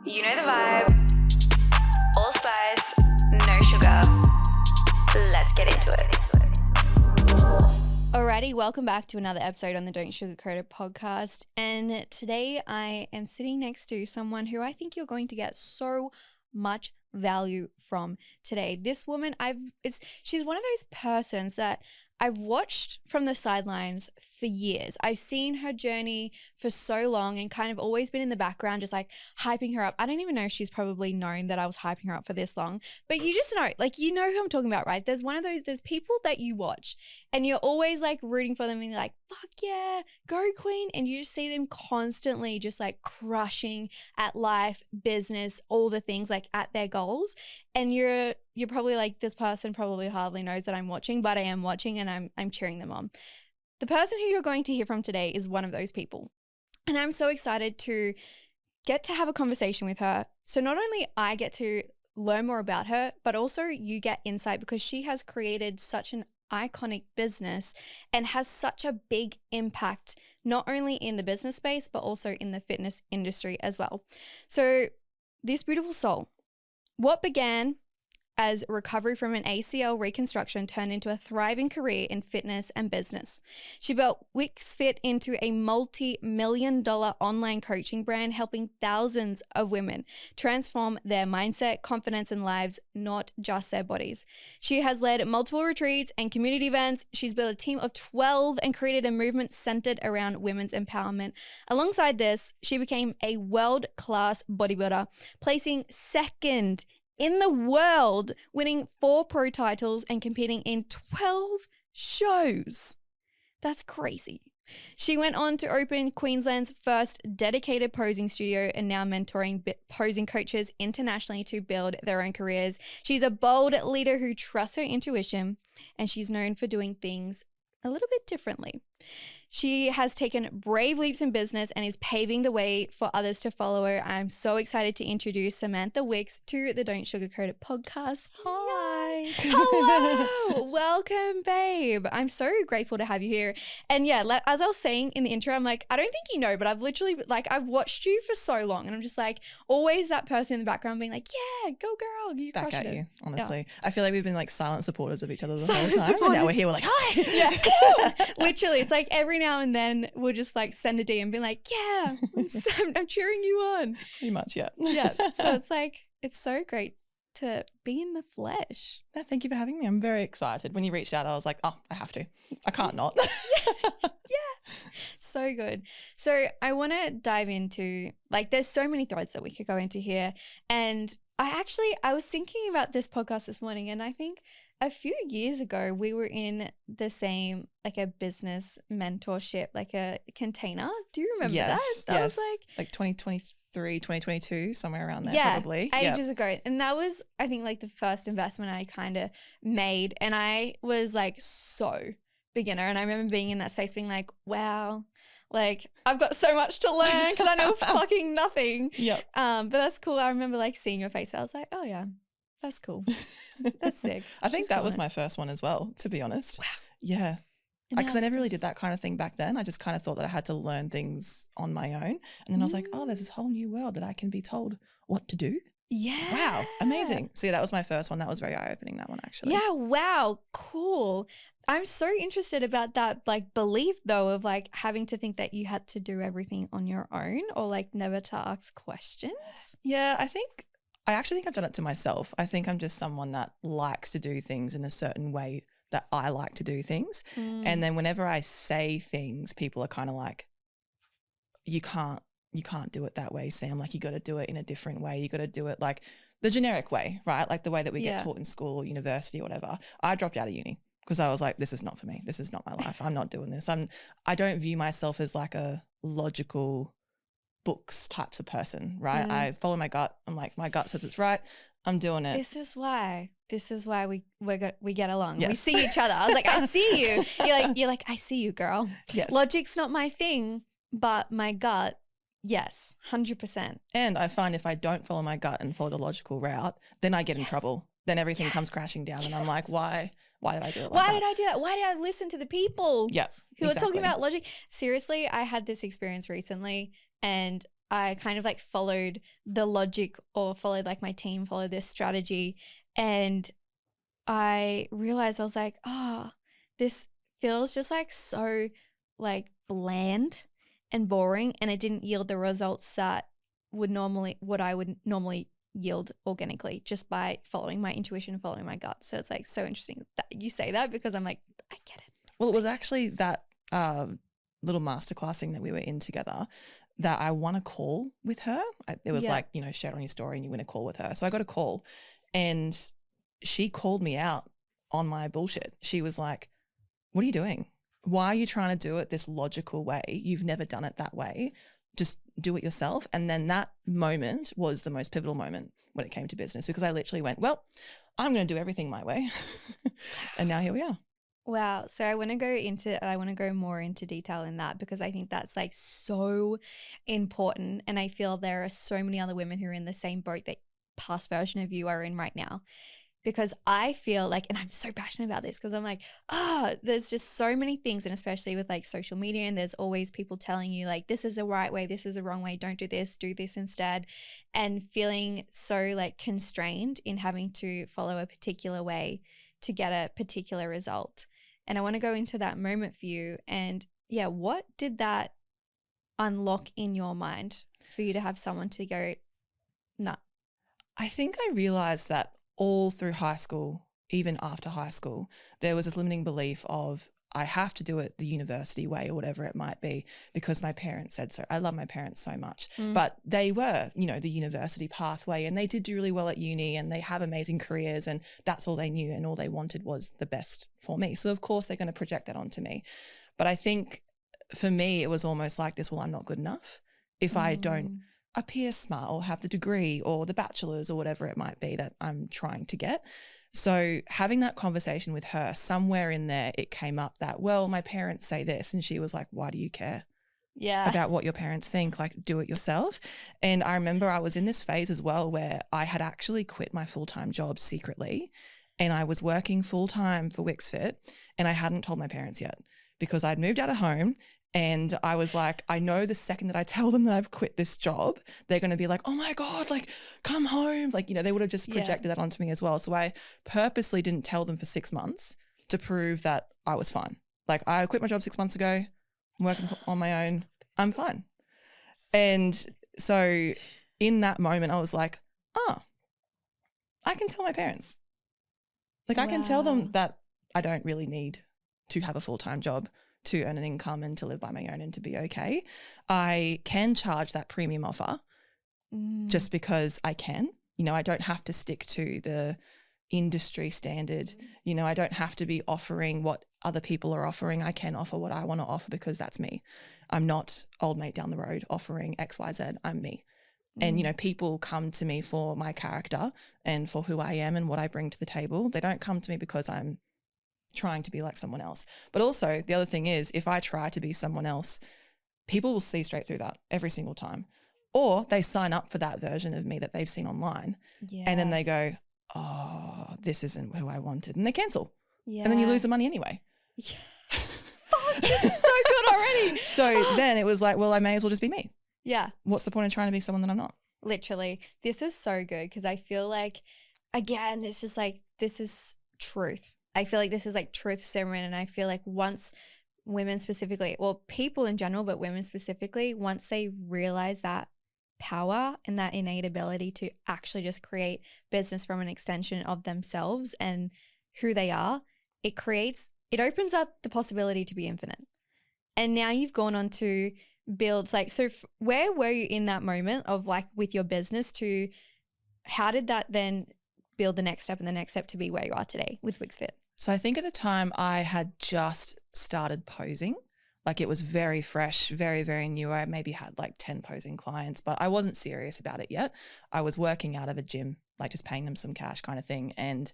You know the vibe. All spice, no sugar. Let's get into it. Alrighty, welcome back to another episode on the Don't Sugarcoat It podcast. And today I am sitting next to someone who I think you're going to get so much value from today. This woman, she's one of those persons that I've watched from the sidelines for years. I've seen her journey for so long and kind of always been in the background, just like hyping her up. I don't even know if she's probably known that I was hyping her up for this long, but you just know, like, you know who I'm talking about, right? There's people that you watch and you're always like rooting for them and you're like, fuck yeah, go queen. And you just see them constantly just like crushing at life, business, all the things, like at their goals. And you're probably like, this person probably hardly knows that I'm watching, but I am watching and I'm cheering them on. The person who you're going to hear from today is one of those people. And I'm so excited to get to have a conversation with her. So not only I get to learn more about her, but also you get insight because she has created such an iconic business and has such a big impact, not only in the business space, but also in the fitness industry as well. So this beautiful soul, what began as recovery from an ACL reconstruction turned into a thriving career in fitness and business. She built WicksFit into a multi-million-dollar online coaching brand, helping thousands of women transform their mindset, confidence, and lives, not just their bodies. She has led multiple retreats and community events. She's built a team of 12 and created a movement centered around women's empowerment. Alongside this, she became a world-class bodybuilder, placing second in the world, winning 4 pro titles and competing in 12 shows. That's crazy. She went on to open Queensland's first dedicated posing studio and now mentoring posing coaches internationally to build their own careers. She's a bold leader who trusts her intuition, and she's known for doing things a little bit differently. She has taken brave leaps in business and is paving the way for others to follow her. I'm so excited to introduce Samantha Wicks to the Don't Sugarcoat It podcast. Hi. Hello. Welcome, babe. I'm so grateful to have you here. And yeah, as I was saying in the intro, I'm like, I don't think you know, but I've literally, like, I've watched you for so long and I'm just like, always that person in the background being like, yeah, go girl. You Back crushed at it. you, honestly. Yeah. I feel like we've been like silent supporters of each other the Silent whole time. And now supporters. we're here, we're like, hi. Yeah. Literally, it's like every now and then we'll just like send a DM and be like, yeah, I'm cheering you on. Pretty much, yeah. Yeah. So it's like, it's so great to be in the flesh. No, thank you for having me. I'm very excited. When you reached out, I was like, oh, I have to. I can't not. Yeah. So good. So I want to dive into, like, there's so many threads that we could go into here. And I was thinking about this podcast this morning, and I think a few years ago we were in the same, like, a business mentorship, like a container. Do you remember that? That was like 2023, 2022, somewhere around there, yeah, probably. Ages ago. And that was, I think, like the first investment I kind of made. And I was like so beginner. And I remember being in that space being like, wow, like I've got so much to learn because I know fucking nothing. Yep. But that's cool. I remember like seeing your face. I was like, oh yeah, that's cool. That's sick. I think that was my first one as well, to be honest. Wow. Yeah. Because I never really did that kind of thing back then. I just kind of thought that I had to learn things on my own. And then I was like, oh, there's this whole new world that I can be told what to do. Yeah. Wow. Amazing. So yeah, that was my first one. That was very eye-opening, that one, actually. Yeah. Wow. Cool. I'm so interested about that, like, belief though of like having to think that you had to do everything on your own or like never to ask questions. Yeah, I actually think I've done it to myself. I think I'm just someone that likes to do things in a certain way that I like to do things. And then whenever I say things, people are kind of like, you can't do it that way, Sam. Like, you got to do it in a different way. You got to do it like the generic way, right? Like the way that we get taught in school or university or whatever. I dropped out of uni because I was like, this is not for me. This is not my life. I'm not doing this. I don't view myself as like a logical books types of person, right? I follow my gut. I'm like, my gut says it's right. I'm doing it. This is why we get along. Yes. We see each other. I was like, I see you. You're like, I see you, girl. Yes. Logic's not my thing, but my gut, yes, 100%. And I find if I don't follow my gut and follow the logical route, then I get in trouble. Then everything comes crashing down and I'm like, why did I do it like that? Why did I do that? Why did I listen to the people Yeah, who are talking about logic? Seriously, I had this experience recently and I kind of like followed the logic or followed like my team, followed this strategy. And I realized I was like, oh, this feels just like so like bland and boring. And it didn't yield the results that what I would normally yield organically just by following my intuition, following my gut. So it's like so interesting that you say that because I'm like, I get it. Well, it was actually that little masterclass thing that we were in together that I won a call with her. It was like, you know, share it on your story and you win a call with her. So I got a call and she called me out on my bullshit. She was like, what are you doing? Why are you trying to do it this logical way? You've never done it that way. Just do it yourself. And then that moment was the most pivotal moment when it came to business because I literally went, well, I'm going to do everything my way. And now here we are. Wow. So I want to go more into detail in that because I think that's like so important. And I feel there are so many other women who are in the same boat that past version of you are in right now. Because I feel like, and I'm so passionate about this because I'm like, there's just so many things. And especially with like social media, and there's always people telling you like, this is the right way, this is the wrong way, don't do this instead. And feeling so like constrained in having to follow a particular way to get a particular result. And I want to go into that moment for you. And yeah, what did that unlock in your mind for you to have someone to go, nah? I think I realized that all through high school, even after high school, there was this limiting belief of I have to do it the university way or whatever it might be because my parents said so. I love my parents so much, but they were, you know, the university pathway and they did do really well at uni and they have amazing careers and that's all they knew and all they wanted was the best for me. So of course they're going to project that onto me. But I think for me, it was almost like this, well, I'm not good enough if I don't appear smart or have the degree or the bachelor's or whatever it might be that I'm trying to get. So having that conversation with her, somewhere in there, it came up that, well, my parents say this. And she was like, why do you care about what your parents think? Like, do it yourself. And I remember I was in this phase as well where I had actually quit my full-time job secretly and I was working full-time for WicksFit and I hadn't told my parents yet because I'd moved out of home. And I was like, I know the second that I tell them that I've quit this job, they're going to be like, oh my God, like come home. Like, you know, they would have just projected that onto me as well. So I purposely didn't tell them for 6 months to prove that I was fine. Like I quit my job 6 months ago, I'm working on my own, I'm fine. And so in that moment, I was like, I can tell my parents. Like I can tell them that I don't really need to have a full-time job to earn an income and to live by my own and to be okay. I can charge that premium offer just because I can. You know, I don't have to stick to the industry standard. You know, I don't have to be offering what other people are offering. I can offer what I want to offer because that's me. I'm not old mate down the road offering XYZ. I'm me. And, you know, people come to me for my character and for who I am and what I bring to the table. They don't come to me because I'm trying to be like someone else. But also the other thing is if I try to be someone else, people will see straight through that every single time. Or they sign up for that version of me that they've seen online. And then they go, oh, this isn't who I wanted. And they cancel. And then you lose the money anyway. Fuck, this is so good already. So then it was like, well, I may as well just be me. Yeah. What's the point of trying to be someone that I'm not? Literally. This is so good because I feel like, again, it's just like, this is truth. I feel like this is like truth serum, and I feel like once women specifically, well, people in general, but women specifically, once they realize that power and that innate ability to actually just create business from an extension of themselves and who they are, it opens up the possibility to be infinite. And now you've gone on to build where were you in that moment of like with your business to how did that then build the next step and the next step to be where you are today with WicksFit? So I think at the time I had just started posing. Like it was very fresh, very, very new. I maybe had like 10 posing clients, but I wasn't serious about it yet. I was working out of a gym, like just paying them some cash kind of thing. And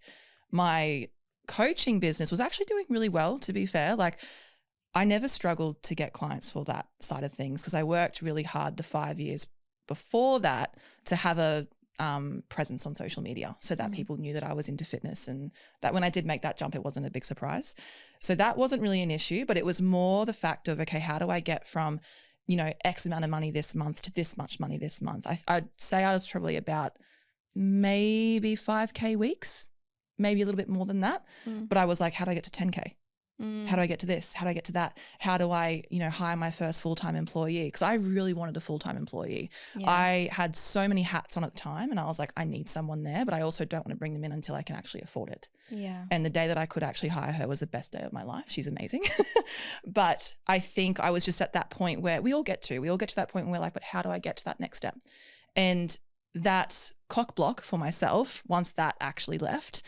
my coaching business was actually doing really well, to be fair. Like I never struggled to get clients for that side of things because I worked really hard the 5 years before that to have a presence on social media so that people knew that I was into fitness, and that when I did make that jump, it wasn't a big surprise. So that wasn't really an issue, but it was more the fact of, okay, how do I get from X amount of money this month to this much money this month. I'd say I was probably about maybe 5K weeks, maybe a little bit more than that. But I was like, how do I get to 10K? How do I get to this? How do I get to that? How do I, hire my first full-time employee? Because I really wanted a full-time employee. Yeah. I had so many hats on at the time and I was like, I need someone there, but I also don't want to bring them in until I can actually afford it. Yeah. And the day that I could actually hire her was the best day of my life. She's amazing. But I think I was just at that point where we all get to that point where we're like, but how do I get to that next step? And that cock block for myself, once that actually left,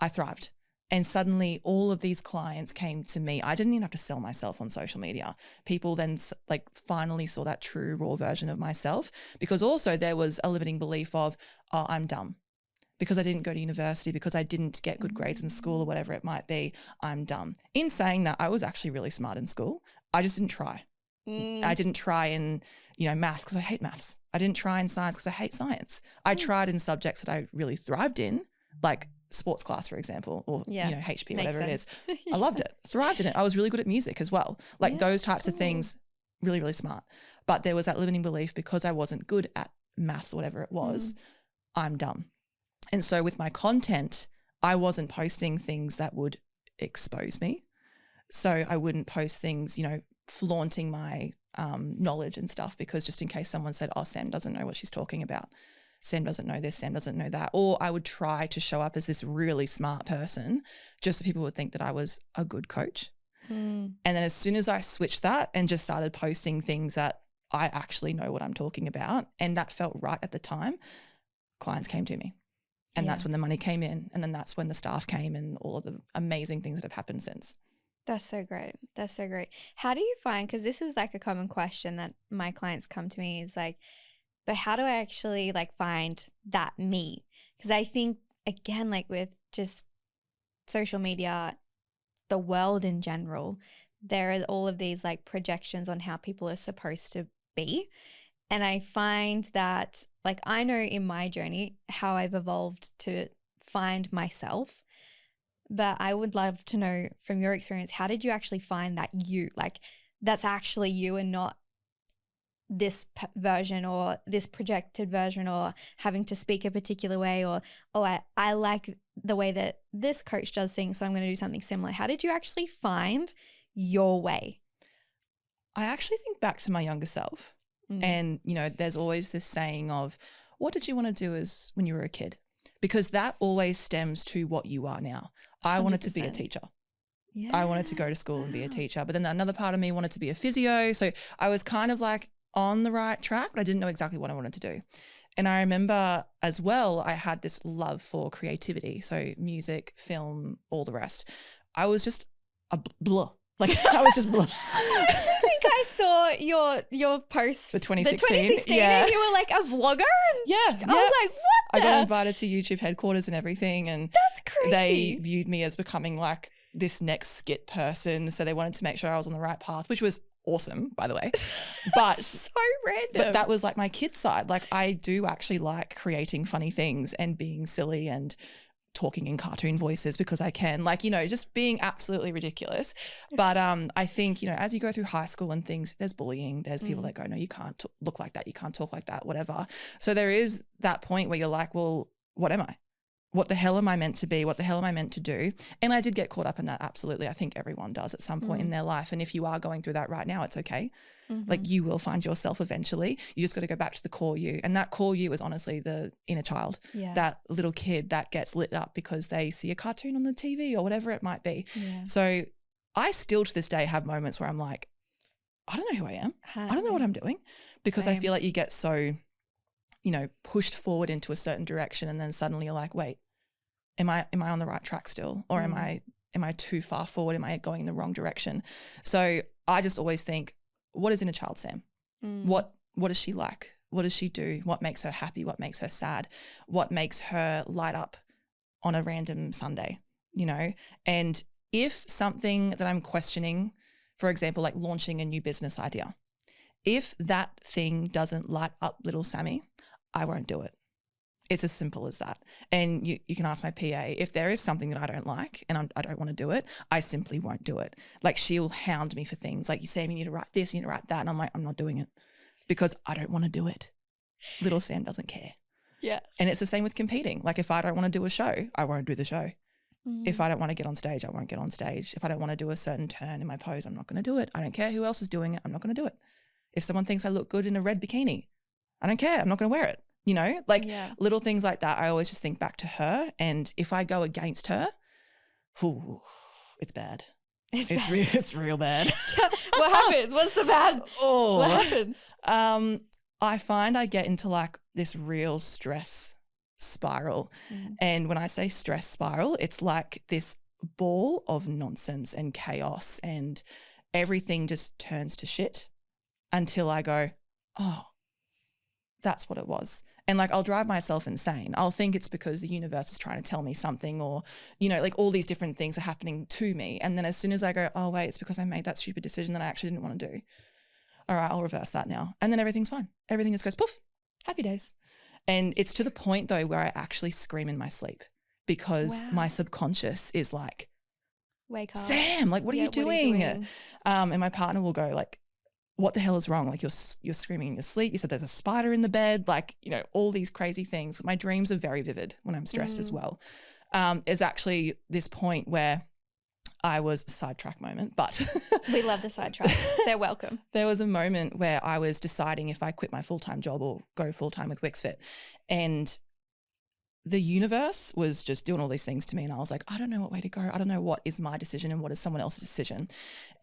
I thrived. And suddenly all of these clients came to me. I didn't even have to sell myself on social media. People then finally saw that true raw version of myself, because also there was a limiting belief of, oh, I'm dumb because I didn't go to university, because I didn't get good grades in school or whatever it might be. I'm dumb. In saying that, I was actually really smart in school. I just didn't try. I didn't try in, maths because I hate maths. I didn't try in science because I hate science. I tried in subjects that I really thrived in, like sports class, for example, or, HP, makes whatever sense. It is. I loved it. Thrived in it. I was really good at music as well. Those types of things, really, really smart. But there was that limiting belief, because I wasn't good at maths or whatever it was, I'm dumb. And so with my content, I wasn't posting things that would expose me. So I wouldn't post things, flaunting my knowledge and stuff, because just in case someone said, oh, Sam doesn't know what she's talking about. Sam doesn't know this, Sam doesn't know that. Or I would try to show up as this really smart person just so people would think that I was a good coach. And then as soon as I switched that and just started posting things that I actually know what I'm talking about, and that felt right at the time, clients came to me. And that's when the money came in. And then that's when the staff came and all of the amazing things that have happened since. That's so great. That's so great. How do you find, because this is a common question that my clients come to me, is but how do I actually find that me? Because I think, again, with just social media, the world in general, there are all of these projections on how people are supposed to be. And I find that I know in my journey how I've evolved to find myself, but I would love to know from your experience, how did you actually find that you, that's actually you and not this version or this projected version, or having to speak a particular way, or, oh, I like the way that this coach does things, so I'm going to do something similar. How did you actually find your way? I actually think back to my younger self. And, there's always this saying of, what did you want to do as when you were a kid? Because that always stems to what you are now. I 100%. Wanted to be a teacher. Yeah. I wanted to go to school and be a teacher. But then another part of me wanted to be a physio. So I was kind of on the right track, but I didn't know exactly what I wanted to do. And I remember as well, I had this love for creativity. So music, film, all the rest. I was just a blah. I was just blah. I think I saw your post for 2016. The 2016 and you were a vlogger. And I was like, what I got invited to YouTube headquarters and everything. And that's crazy. They viewed me as becoming this next skit person. So they wanted to make sure I was on the right path, which was awesome, by the way. But so random. But that was my kid side. I do actually like creating funny things and being silly and talking in cartoon voices because I can, just being absolutely ridiculous. But I think, as you go through high school and things, there's bullying, there's people that go, no, you can't look like that, you can't talk like that, whatever. So there is that point where you're like, well, what am I? What the hell am I meant to be? What the hell am I meant to do? And I did get caught up in that. Absolutely. I think everyone does at some point in their life. And if you are going through that right now, it's okay. You will find yourself eventually. You just got to go back to the core you. And that core you is honestly the inner child, that little kid that gets lit up because they see a cartoon on the TV or whatever it might be. Yeah. So I still to this day have moments where I'm like, I don't know who I am. I don't know what I'm doing, because I feel like you get so, pushed forward into a certain direction and then suddenly you're like, wait, am I on the right track still? Or am I too far forward? Am I going in the wrong direction? So I just always think, what is in a child, Sam? What is she like? What does she do? What makes her happy? What makes her sad? What makes her light up on a random Sunday, And if something that I'm questioning, for example, launching a new business idea, if that thing doesn't light up little Sammy, I won't do it. It's as simple as that. And you can ask my PA, if there is something that I don't like and I don't want to do it, I simply won't do it. Like she'll hound me for things like, you say, you need to write this, you need to write that. And I'm like, I'm not doing it because I don't want to do it. Little Sam doesn't care. Yes. And it's the same with competing. Like if I don't want to do a show, I won't do the show. Mm. If I don't want to get on stage, I won't get on stage. If I don't want to do a certain turn in my pose, I'm not going to do it. I don't care who else is doing it. I'm not going to do it. If someone thinks I look good in a red bikini, I don't care. I'm not going to wear it. You know, like little things like that. I always just think back to her. And if I go against her, it's bad. It's real bad. What happens? What's the bad? Oh, what happens? I find I get into like this real stress spiral. And when I say stress spiral, it's like this ball of nonsense and chaos and everything just turns to shit until I go, oh, that's what it was. And like I'll drive myself insane. I'll think it's because the universe is trying to tell me something or, you know, like all these different things are happening to me. And then as soon as I go, oh, wait, it's because I made that stupid decision that I actually didn't want to do. All right, I'll reverse that now. And then everything's fine. Everything just goes poof, happy days. And it's to the point though where I actually scream in my sleep because my subconscious is like, wake up. Sam, like, what are you doing? And my partner will go like, what the hell is wrong? Like you're screaming in your sleep. You said there's a spider in the bed, like, you know, all these crazy things. My dreams are very vivid when I'm stressed as well. There's actually this point where I was sidetrack moment, but we love the sidetracks. They're welcome. There was a moment where I was deciding if I quit my full-time job or go full-time with WicksFit, and the universe was just doing all these things to me. And I was like, I don't know what way to go. I don't know what is my decision and what is someone else's decision.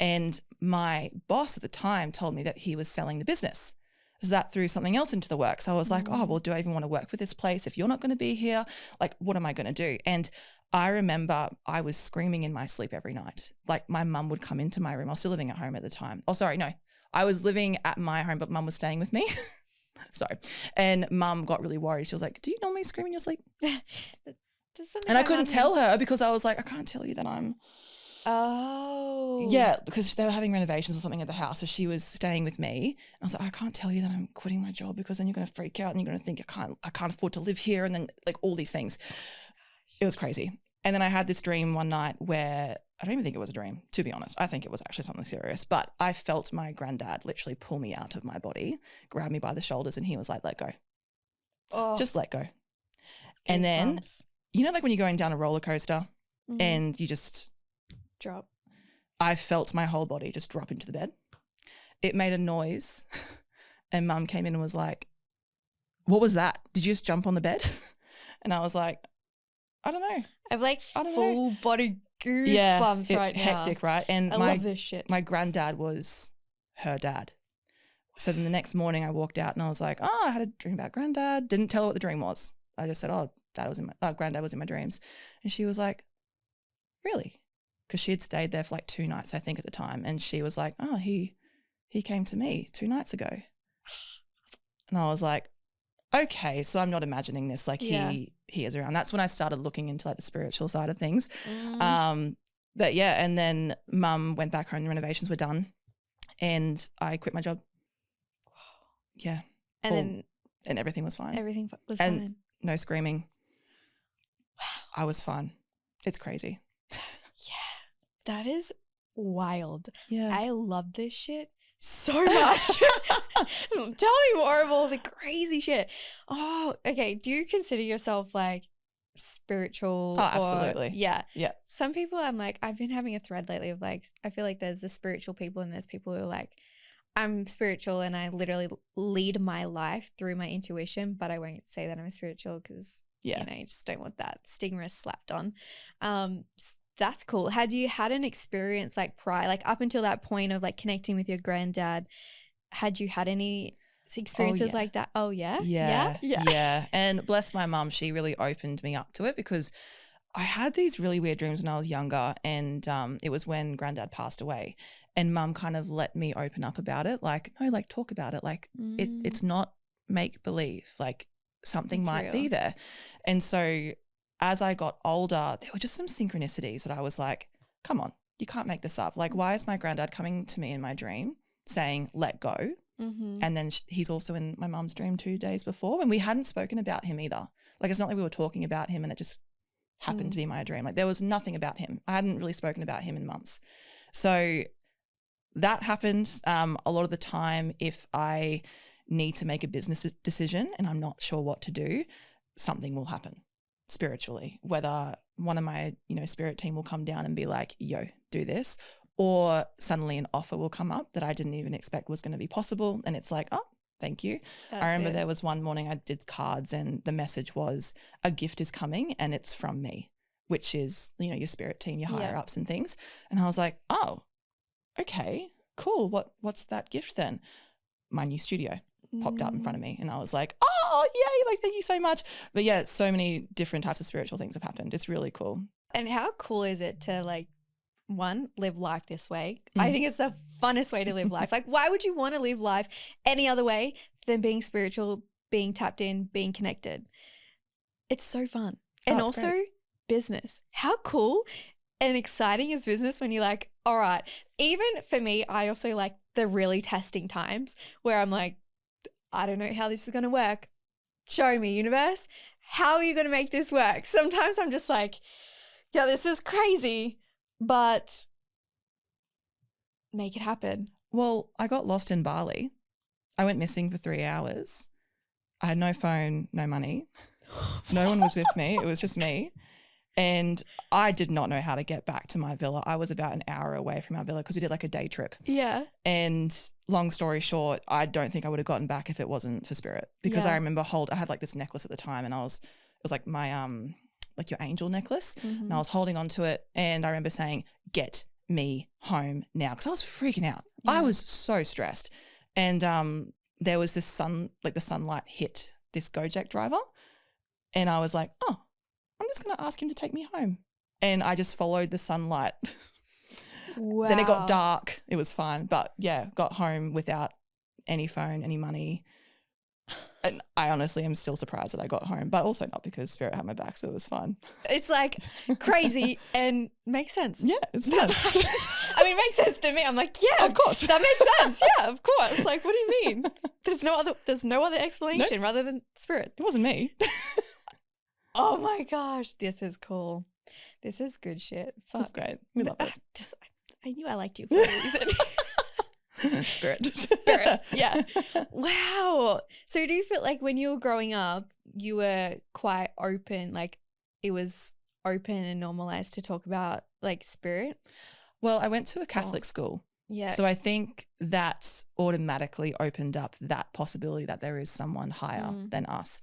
And my boss at the time told me that he was selling the business. So that threw something else into the works. I was like, oh, well, do I even want to work with this place? If you're not going to be here, like, what am I going to do? And I remember I was screaming in my sleep every night. Like my mum would come into my room. I was still living at home at the time. Oh, sorry, no. I was living at my home, but mum was staying with me. Sorry. And mum got really worried. She was like, do you normally scream in your sleep? And I couldn't tell her because I was like, I can't tell you that I'm. Oh. Yeah, because they were having renovations or something at the house. So she was staying with me. And I was like, I can't tell you that I'm quitting my job because then you're going to freak out and you're going to think I can't afford to live here. And then like all these things. It was crazy. And then I had this dream one night where I don't even think it was a dream, to be honest. I think it was actually something serious. But I felt my granddad literally pull me out of my body, grab me by the shoulders, and he was like, let go. Oh. Just let go. And then, you know, like when you're going down a roller coaster and you just drop. I felt my whole body just drop into the bed. It made a noise and mum came in and was like, what was that? Did you just jump on the bed? And I was like, I don't know. I have like full body goosebumps right now. Hectic, right? And I love this shit. My granddad was her dad. So then the next morning I walked out and I was like, oh, I had a dream about granddad. Didn't tell her what the dream was. I just said, oh, granddad was in my dreams. And she was like, really? Because she had stayed there for like 2 nights, I think, at the time. And she was like, oh, he came to me 2 nights ago. And I was like, okay, so I'm not imagining this. Like he is around. That's when I started looking into like the spiritual side of things. But yeah, and then mum went back home. The renovations were done and I quit my job. Yeah. And everything was fine. Everything was fine. And no screaming. Wow. I was fine. It's crazy. Yeah. That is wild. Yeah. I love this shit so much. Tell me more of all the crazy shit. Oh, okay. Do you consider yourself like spiritual? Oh, absolutely. Yeah. Some people, I've been having a thread lately of like, I feel like there's the spiritual people and there's people who are like, I'm spiritual and I literally lead my life through my intuition, but I won't say that I'm spiritual because, you know, you just don't want that stigma slapped on. That's cool. Had you had an experience like prior, like up until that point of like connecting with your granddad, had you had any experiences like that? Oh, yeah? Yeah. And bless my mum, she really opened me up to it because I had these really weird dreams when I was younger and it was when granddad passed away and mum kind of let me open up about it. Like, no, like talk about it. Like it's not make believe, like something it's might real. be there. And so as I got older, there were just some synchronicities that I was like, come on, you can't make this up. Like, why is my granddad coming to me in my dream saying, let go? And then he's also in my mum's dream 2 days before and we hadn't spoken about him either. Like, it's not like we were talking about him and it just happened to be my dream. Like, there was nothing about him. I hadn't really spoken about him in months. So that happened. A lot of the time, if I need to make a business decision and I'm not sure what to do, something will happen spiritually, whether one of my, spirit team will come down and be like, yo, do this, or suddenly an offer will come up that I didn't even expect was going to be possible. And it's like, oh, thank you. I remember there was one morning I did cards and the message was, a gift is coming and it's from me, which is, your spirit team, your higher ups and things. And I was like, oh, okay, cool. What's that gift then? My new studio popped up in front of me and I was like, oh, yay, like, thank you so much. But yeah, so many different types of spiritual things have happened. It's really cool. And how cool is it to, like, one, live life this way? I think it's the funnest way to live life. Like, why would you want to live life any other way than being spiritual, being tapped in, being connected? It's so fun. And also great. Business. How cool and exciting is business when you're like, all right. Even for me, I also like the really testing times where I'm like, I don't know how this is going to work. Show me, universe. How are you going to make this work? Sometimes I'm just like, yeah, this is crazy, but make it happen. Well, I got lost in Bali. I went missing for 3 hours. I had no phone, no money. No one was with me. It was just me. And I did not know how to get back to my villa. I was about an hour away from our villa because we did like a day trip. Yeah. And long story short, I don't think I would have gotten back if it wasn't for spirit, because I remember I had like this necklace at the time and it was like my, like your angel necklace. And I was holding on to it and I remember saying, get me home now. Because I was freaking out. Yeah. I was so stressed. And there was this the sunlight hit this Gojek driver. And I was like, oh, I'm just going to ask him to take me home. And I just followed the sunlight. Wow. Then it got dark. It was fine. But yeah, got home without any phone, any money. And I honestly am still surprised that I got home, but also not, because spirit had my back, so it was fine. It's like crazy and makes sense. Yeah, it's fun. I mean, it makes sense to me. I'm like, yeah, Of course. that makes sense. Yeah, of course. Like, what do you mean? There's no other explanation rather than spirit. It wasn't me. Oh my gosh, this is cool. This is good shit. Fuck. That's great. We love it. I knew I liked you for a reason. Spirit. Yeah. Wow. So do you feel like when you were growing up, you were quite open, like it was open and normalized to talk about like spirit? Well, I went to a Catholic school. Yeah. So I think that automatically opened up that possibility that there is someone higher than us.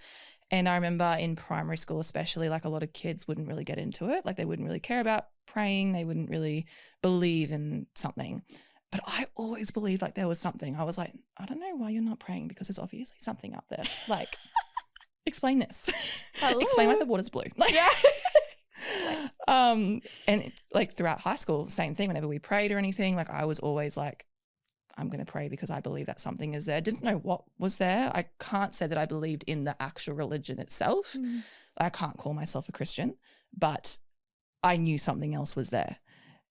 And I remember in primary school especially, like a lot of kids wouldn't really get into it. Like they wouldn't really care about praying. They wouldn't really believe in something. But I always believed like there was something. I was like, I don't know why you're not praying, because there's obviously something up there. Like, explain this. Explain why the water's blue. Like, Yeah. And like throughout high school, same thing. Whenever we prayed or anything, like I was always like, I'm going to pray because I believe that something is there. Didn't know what was there. I can't say that I believed in the actual religion itself. I can't call myself a Christian, but I knew something else was there.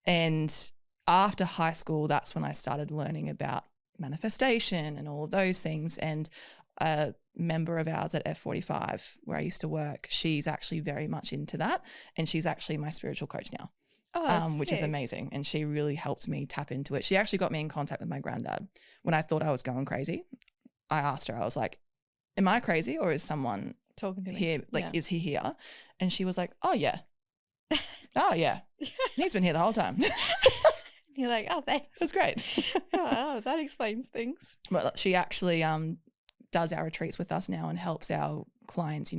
And after high school, that's when I started learning about manifestation and all of those things. And a member of ours at F45, where I used to work, she's actually very much into that. And she's actually my spiritual coach now. Which is amazing. And she really helped me tap into it. She actually got me in contact with my granddad when I thought I was going crazy. I asked her, I was like, am I crazy or is someone Talking to me here? Like, is he here? And she was like, oh yeah. Oh yeah. He's been here the whole time. You're like, oh, thanks. It was great. Oh, that explains things. But she actually does our retreats with us now and helps our clients,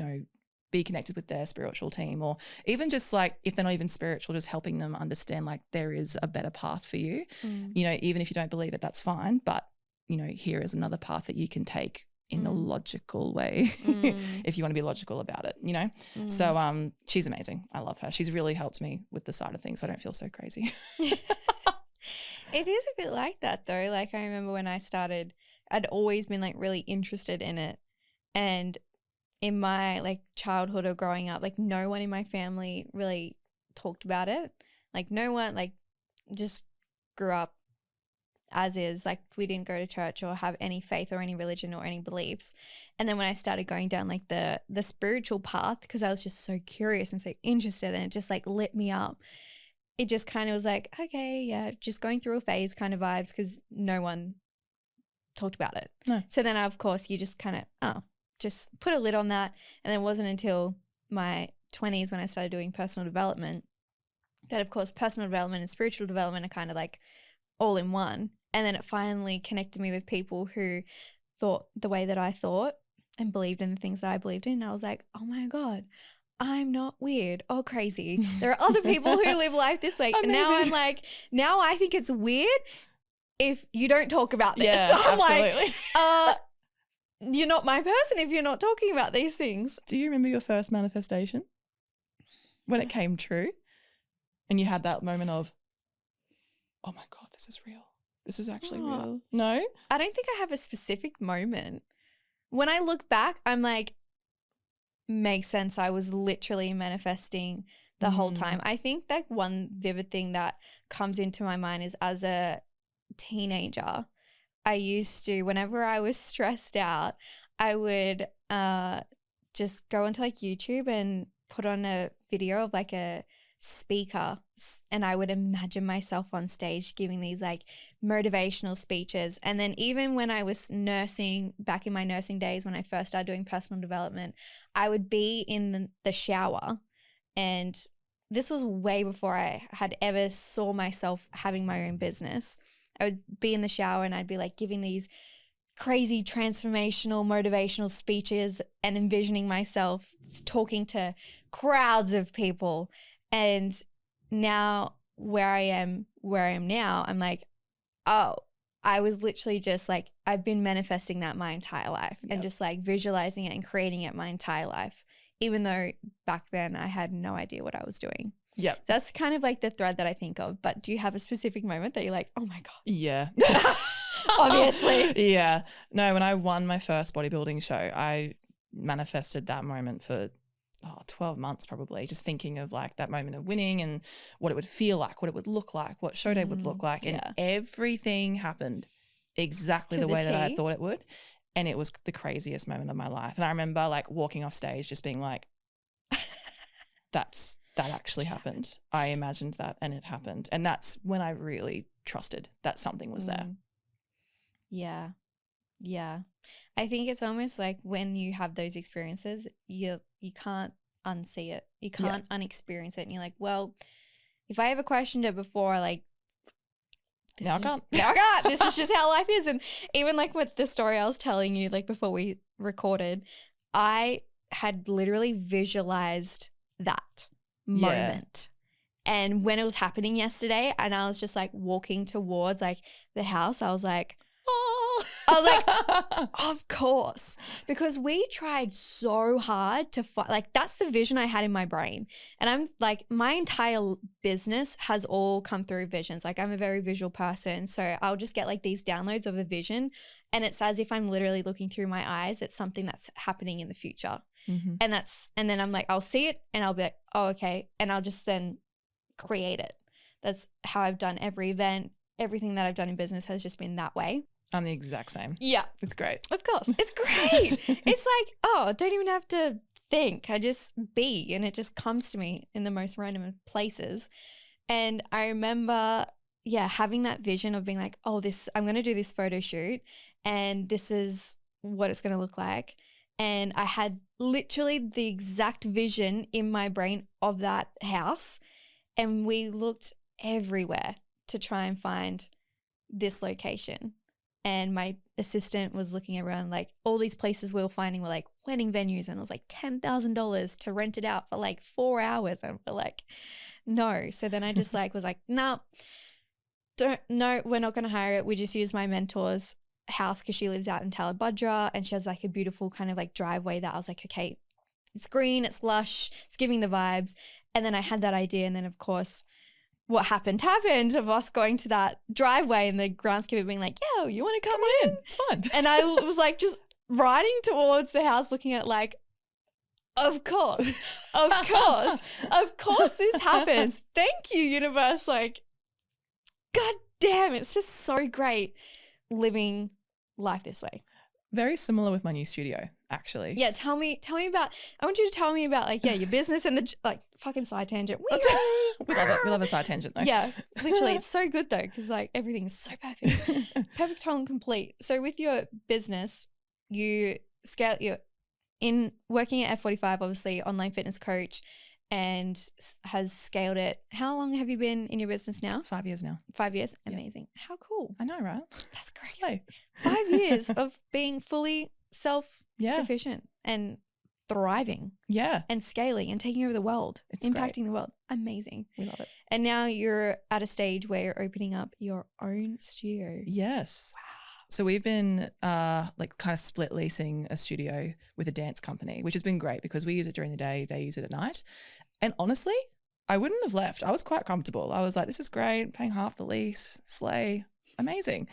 be connected with their spiritual team, or even just like if they're not even spiritual, just helping them understand like there is a better path for you. Even if you don't believe it, that's fine. But, here is another path that you can take in the logical way if you want to be logical about it, So she's amazing. I love her. She's really helped me with the side of things so I don't feel so crazy. It is a bit like that though. Like I remember when I started, I'd always been like really interested in it. And in my like childhood or growing up, like no one in my family really talked about it. Like no one, like just grew up as is. Like we didn't go to church or have any faith or any religion or any beliefs. And then when I started going down like the spiritual path, because I was just so curious and so interested, and it just like lit me up, it just kind of was like, okay, yeah, just going through a phase kind of vibes, because no one talked about it. No. So then of course you just kind of, just put a lid on that. And it wasn't until my 20s when I started doing personal development that, of course, personal development and spiritual development are kind of like all in one. And then it finally connected me with people who thought the way that I thought and believed in the things that I believed in. And I was like, oh my God, I'm not weird or crazy. There are other people who live life this way. And now I'm like, now I think it's weird if you don't talk about this. Yeah, so I'm absolutely. like, you're not my person if you're not talking about these things. Do you remember your first manifestation? When it came true and you had that moment of, oh my God, this is real. This is actually real. No? I don't think I have a specific moment. When I look back, I'm like, makes sense. I was literally manifesting the whole time. I think like one vivid thing that comes into my mind is as a teenager, I used to, whenever I was stressed out, I would just go into like YouTube and put on a video of like a speaker, and I would imagine myself on stage giving these like motivational speeches. And then even when I was nursing, back in my nursing days when I first started doing personal development, I would be in the shower, and this was way before I had ever saw myself having my own business. I would be in the shower and I'd be like giving these crazy transformational, motivational speeches and envisioning myself talking to crowds of people. And now where I am now, I'm like, oh, I was literally just like, I've been manifesting that my entire life and just like visualizing it and creating it my entire life, even though back then I had no idea what I was doing. Yeah. That's kind of like the thread that I think of. But do you have a specific moment that you're like, oh my God? Yeah. Obviously. Yeah. No, when I won my first bodybuilding show, I manifested that moment for 12 months probably, just thinking of like that moment of winning and what it would feel like, what it would look like, what show day would look like. And everything happened exactly the way that I thought it would. And it was the craziest moment of my life. And I remember like walking off stage just being like, that actually happened. I imagined that and it happened. And that's when I really trusted that something was there. Yeah. Yeah. I think it's almost like when you have those experiences, you can't unsee it. You can't unexperience it. And you're like, well, if I ever questioned it before, like, Now I can't. This is just how life is. And even like with the story I was telling you, like before we recorded, I had literally visualized that moment. And when it was happening yesterday and I was just like walking towards like the house, I was like, of course, because we tried so hard to find, like, that's the vision I had in my brain. And I'm like, my entire business has all come through visions. Like, I'm a very visual person. So I'll just get like these downloads of a vision, and it's as if I'm literally looking through my eyes. It's something that's happening in the future. And then I'm like, I'll see it and I'll be like, oh, okay. And I'll just then create it. That's how I've done every event. Everything that I've done in business has just been that way. I'm the exact same. Yeah. It's great. Of course. It's great. It's like, oh, I don't even have to think. I just be, and it just comes to me in the most random of places. And I remember, having that vision of being like, oh, I'm going to do this photo shoot and this is what it's going to look like. And I had literally the exact vision in my brain of that house. And we looked everywhere to try and find this location. And my assistant was looking around, like all these places we were finding were like wedding venues, and it was like $10,000 to rent it out for like 4 hours. And we're like, no. So then I just like was like, no, we're not going to hire it. We just use my mentor's house because she lives out in Talabudra and she has like a beautiful kind of like driveway that I was like, okay, it's green, it's lush, it's giving the vibes. And then I had that idea, and then of course what happened of us going to that driveway and the groundskeeper being like, yo, you want to come in? It's fun. And I was like just riding towards the house looking at like, of course this happens. Thank you, universe. Like, God damn, it's just so great living life this way. Very similar with my new studio, actually. Yeah, tell me about. I want you to tell me about like your business and the like fucking side tangent. We love it. We love a side tangent though. Yeah, literally, it's so good though because like everything is so perfect, perfect, whole and complete. So with your business, you scale. You're in working at F45, obviously online fitness coach, and has scaled it. How long have you been in your business now? 5 years now. 5 years, amazing. How cool! I know, right? That's crazy. Slay. 5 years of being fully self-sufficient and thriving. Yeah. And scaling and taking over the world, It's impacting great. the world. Amazing. We love it. And now you're at a stage where you're opening up your own studio. Yes. Wow. So we've been like kind of split leasing a studio with a dance company, which has been great because we use it during the day, they use it at night. And honestly, I wouldn't have left. I was quite comfortable. I was like, this is great, paying half the lease, slay, amazing.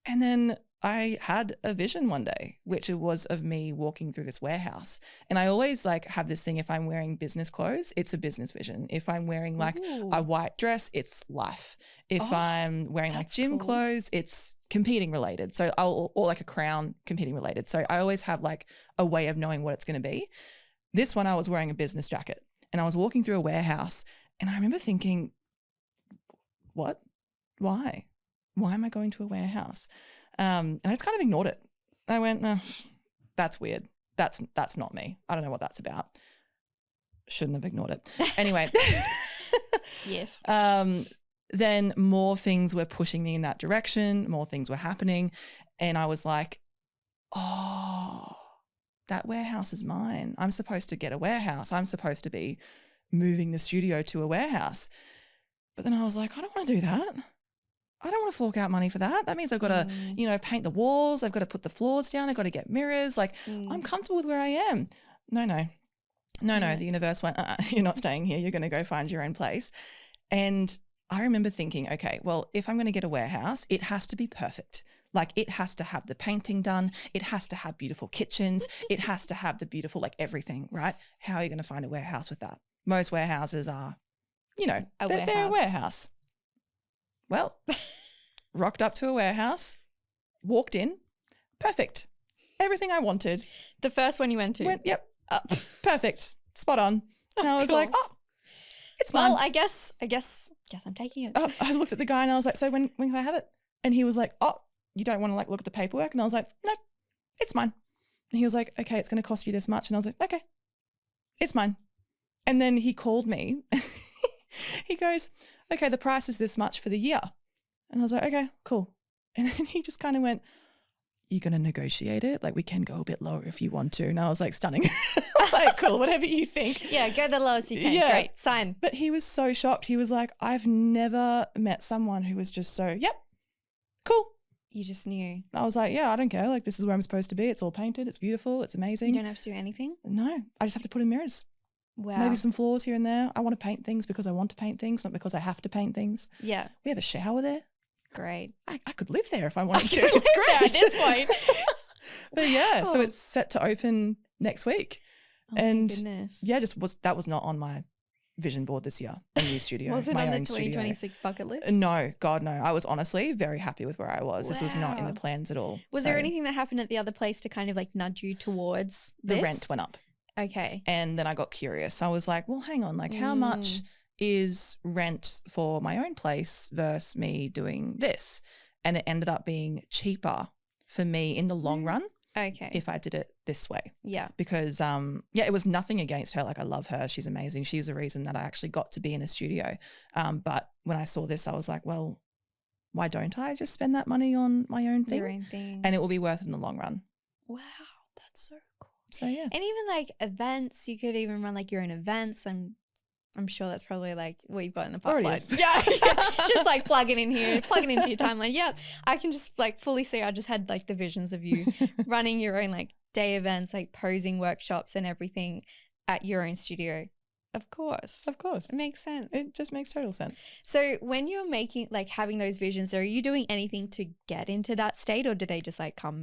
And then I had a vision one day, which it was of me walking through this warehouse. And I always like have this thing, if I'm wearing business clothes, it's a business vision. If I'm wearing like a white dress, it's life. If I'm wearing like gym clothes, it's competing related. So or like a crown competing related. So I always have like a way of knowing what it's going to be. This one, I was wearing a business jacket and I was walking through a warehouse and I remember thinking, what? Why am I going to a warehouse? And I just kind of ignored it. I went, that's weird. That's not me. I don't know what that's about. Shouldn't have ignored it. Anyway. Yes. Then more things were pushing me in that direction. More things were happening. And I was like, oh, that warehouse is mine. I'm supposed to get a warehouse. I'm supposed to be moving the studio to a warehouse. But then I was like, I don't want to do that. I don't want to fork out money for that. That means I've got to, paint the walls. I've got to put the floors down. I've got to get mirrors. Like I'm comfortable with where I am. No. The universe went, you're not staying here. You're going to go find your own place. And I remember thinking, okay, well, if I'm going to get a warehouse, it has to be perfect. Like it has to have the painting done. It has to have beautiful kitchens. It has to have the beautiful, like everything, right? How are you going to find a warehouse with that? Most warehouses are, they're a warehouse. Well, rocked up to a warehouse, walked in, perfect. Everything I wanted. The first one you went to? Yep. Perfect. Spot on. And I was like, it's mine. Well, I guess I'm taking it. I looked at the guy and I was like, so when can I have it? And he was like, you don't want to like look at the paperwork? And I was like, no, it's mine. And he was like, okay, it's going to cost you this much. And I was like, okay, it's mine. And then he called me. He goes, okay, the price is this much for the year. And I was like, okay, cool. And then he just kind of went, you're going to negotiate it? Like we can go a bit lower if you want to. And I was like, stunning. Like, cool, whatever you think. Yeah, go the lowest you can. Yeah. Great, sign. But he was so shocked. He was like, I've never met someone who was just so, yep, cool. You just knew. I was like, yeah, I don't care. Like this is where I'm supposed to be. It's all painted. It's beautiful. It's amazing. You don't have to do anything? No, I just have to put in mirrors. Wow. Maybe some floors here and there. I want to paint things because I want to paint things, not because I have to paint things. Yeah. We have a shower there. Great. I could live there if I wanted to. It's great. At this point. But yeah, so it's set to open next week. And my goodness. Yeah, that was not on my vision board this year, a new studio. Was it my on the own 2026 bucket list? No, God, no. I was honestly very happy with where I was. Wow. This was not in the plans at all. Was there anything that happened at the other place to kind of like nudge you towards this? The rent went up. Okay. And then I got curious. I was like, well, hang on, like how much is rent for my own place versus me doing this? And it ended up being cheaper for me in the long run. Okay. If I did it this way. Yeah. Because, it was nothing against her. Like I love her. She's amazing. She's the reason that I actually got to be in a studio. But when I saw this, I was like, well, why don't I just spend that money on my own thing? Your own thing. And it will be worth it in the long run. Wow. That's so cool. So, yeah. And even like events, you could even run like your own events. I'm sure that's probably like what you've got in the pipeline. Yeah. Just like plug it in here, plug it into your timeline. Yeah. I can just like fully see, I just had like the visions of you running your own like day events, like posing workshops and everything at your own studio. Of course. Of course. It makes sense. It just makes total sense. So when you're making, like having those visions, are you doing anything to get into that state or do they just like come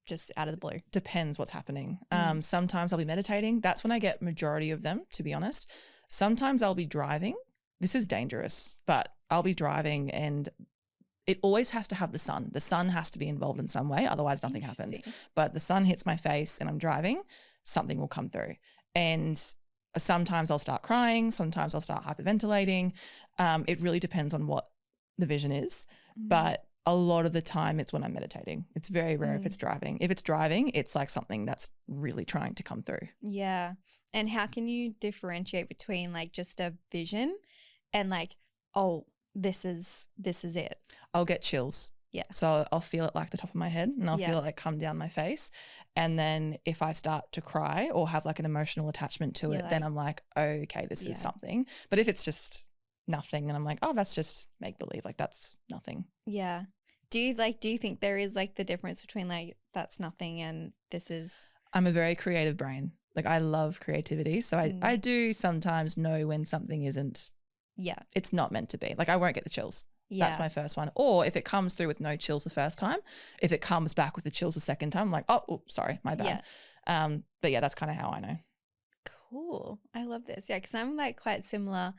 just out of the blue? Depends what's happening. Sometimes I'll be meditating. That's when I get majority of them, to be honest. Sometimes I'll be driving. This is dangerous, but I'll be driving and it always has to have the sun. The sun has to be involved in some way. Otherwise nothing happens. But the sun hits my face and I'm driving, something will come through. And sometimes I'll start crying. Sometimes I'll start hyperventilating. It really depends on what the vision is. But a lot of the time it's when I'm meditating. It's very rare if it's driving. If it's driving, it's like something that's really trying to come through. Yeah. And how can you differentiate between like just a vision and like, oh, this is it? I'll get chills. Yeah. So I'll feel it like the top of my head and I'll feel it like come down my face. And then if I start to cry or have like an emotional attachment to it, then I'm like, okay, this is something. But if it's just nothing, then I'm like, oh, that's just make believe. Like that's nothing. Yeah. Do you think there is like the difference between like that's nothing and this is? I'm a very creative brain. Like I love creativity. So I do sometimes know when something isn't. Yeah. It's not meant to be. Like I won't get the chills. Yeah. That's my first one. Or if it comes through with no chills the first time, if it comes back with the chills the second time, I'm like, oh, sorry, my bad. Yeah. But yeah, that's kind of how I know. Cool. I love this. Yeah, because I'm like quite similar.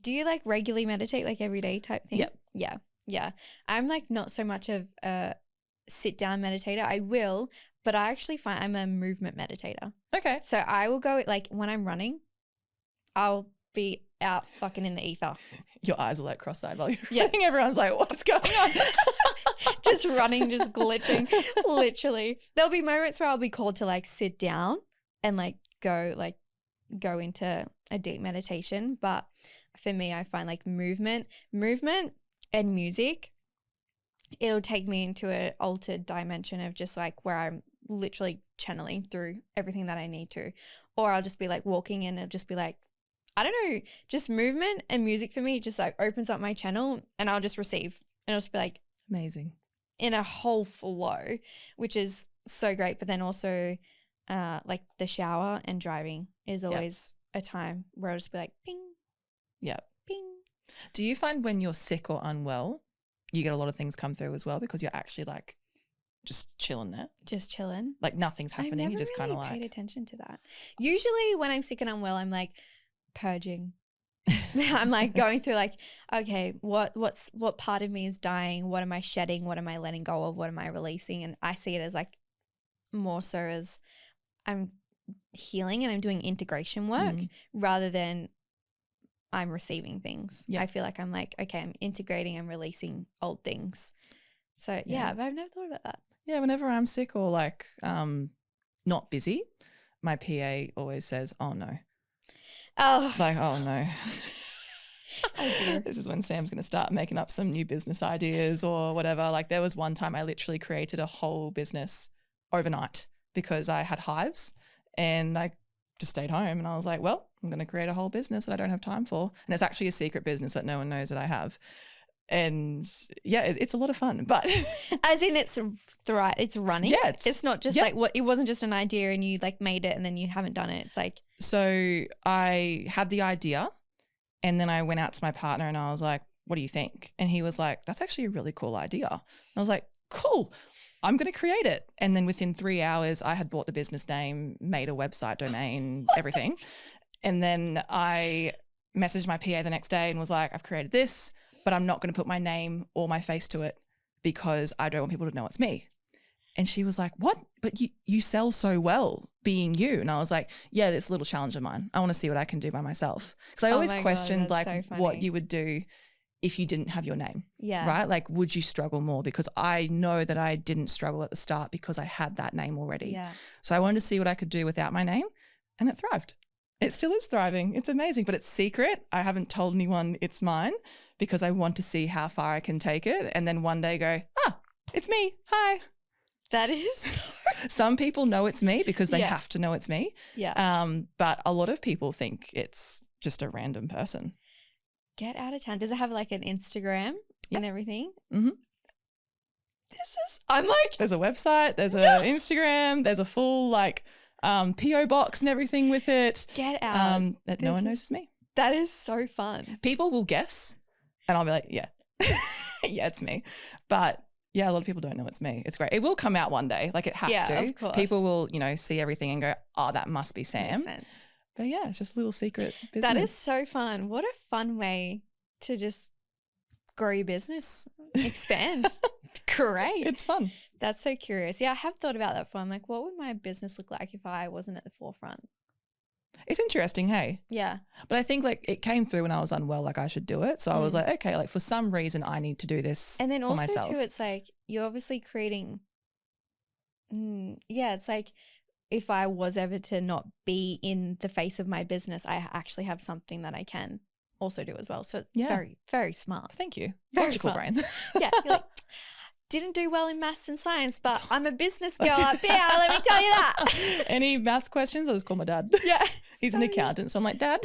Do you like regularly meditate, like every day type thing? Yep. Yeah. Yeah. I'm like not so much of a sit down meditator. I will, but I actually find I'm a movement meditator. Okay. So I will go like when I'm running, I'll be out fucking in the ether. Your eyes are like cross-eyed while you're running. Everyone's like, what's going on? Just running, just glitching. Literally. There'll be moments where I'll be called to like sit down and like go into a deep meditation. But for me, I find like movement and music, it'll take me into an altered dimension of just like where I'm literally channeling through everything that I need to. Or I'll just be like walking and it'll just be like, I don't know, just movement and music for me just like opens up my channel and I'll just receive and it'll just be like amazing in a whole flow, which is so great. But then also like the shower and driving is always a time where I'll just be like ping. Yeah. Ping. Do you find when you're sick or unwell, you get a lot of things come through as well because you're actually like just chilling there? Just chilling. Like nothing's happening. I've You just never kind of really like paid attention to that. Usually when I'm sick and unwell, I'm like purging. I'm like going through like, okay, what part of me is dying? What am I shedding? What am I letting go of? What am I releasing? And I see it as like more so as I'm healing and I'm doing integration work rather than I'm receiving things. Yeah. I feel like I'm like, okay, I'm integrating, I'm releasing old things. So yeah, but I've never thought about that. Yeah, whenever I'm sick or like not busy, my PA always says, oh no. Oh. Like, oh no. Oh dear. This is when Sam's going to start making up some new business ideas or whatever. Like there was one time I literally created a whole business overnight because I had hives and I just stayed home and I was like, well, I'm going to create a whole business that I don't have time for. And it's actually a secret business that no one knows that I have. And yeah, it's a lot of fun, but as in it's running. Yeah, it's not just like it wasn't just an idea and you like made it and then you haven't done it. It's like, so I had the idea and then I went out to my partner and I was like, what do you think? And he was like, that's actually a really cool idea. And I was like, cool, I'm going to create it. And then within 3 hours I had bought the business name, made a website, domain, everything. And then I messaged my PA the next day and was like, I've created this, but I'm not going to put my name or my face to it because I don't want people to know it's me. And she was like, what? But you sell so well being you. And I was like, yeah, it's a little challenge of mine. I want to see what I can do by myself. Because I always questioned like what you would do if you didn't have your name. Yeah. Right? Like, would you struggle more? Because I know that I didn't struggle at the start because I had that name already. Yeah. So I wanted to see what I could do without my name and it thrived. It still is thriving. It's amazing, but it's secret. I haven't told anyone it's mine because I want to see how far I can take it and then one day go, it's me. Hi. That is. Some people know it's me because they have to know it's me. Yeah. But a lot of people think it's just a random person. Get out of town. Does it have like an Instagram and everything? Mm-hmm. I'm like. There's a website, there's an Instagram, there's a full like PO box and everything with it. Get out. That no one knows it's me. That is so fun. People will guess and I'll be like, yeah, yeah, it's me. But yeah, a lot of people don't know it's me. It's great. It will come out one day. Like it has to. Of course. People will, see everything and go, oh, that must be Sam. Makes sense. But yeah, it's just a little secret business. That is so fun. What a fun way to just grow your business, expand. Great. It's fun. That's so curious. Yeah, I have thought about that before. I'm like, what would my business look like if I wasn't at the forefront? It's interesting, hey? Yeah. But I think like it came through when I was unwell, like I should do it. So I was like, okay, like for some reason I need to do this And then for also myself. too, it's like you're obviously creating. Yeah, it's like if I was ever to not be in the face of my business, I actually have something that I can also do as well. So it's very, very smart. Thank you. Very Logical smart. brain. Yeah, you're like, didn't do well in maths and science, but I'm a business girl up here. Let me tell you that. Any maths questions? I'll just call my dad. Yeah. He's an accountant. So I'm like, Dad,